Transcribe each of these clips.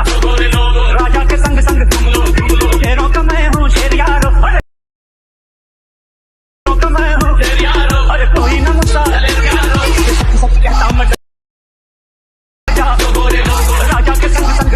राजा के संग संग शेरों का मैं हूँ शेर यारो, शेरों का मैं हूँ शेर यारो, अरे कोई ना मुझसा सच कहता मैं राजा के संग संग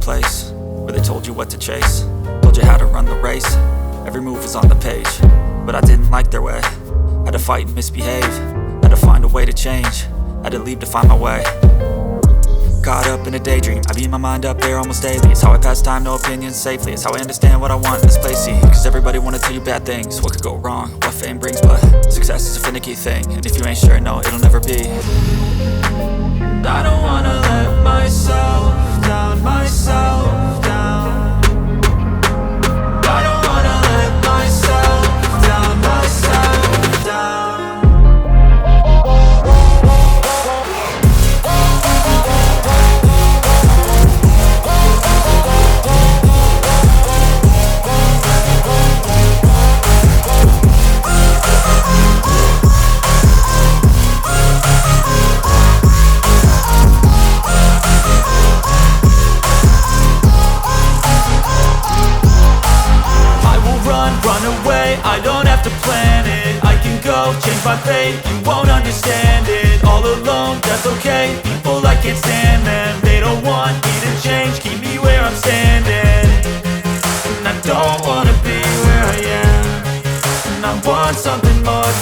place where they told you what to chase, told you how to run the race. Every move was on the page, but I didn't like their way. Had to fight and misbehave, had to find a way to change, had to leave to find my way. Caught up in a daydream, I beat my mind up there almost daily. It's how I pass time, no opinions safely. It's how I understand what I want in this place, see. Cause everybody wanna tell you bad things, what could go wrong, what fame brings. But success is a finicky thing, and if you ain't sure, no, it'll never be. I don't wanna let myself down, myself down. I don't wanna let myself down, myself down. Run away, I don't have to plan it. I can go, change my fate, you won't understand it. All alone, that's okay, people I can't stand them. They don't want me to change, keep me where I'm standing. And I don't wanna be where I am, and I want something more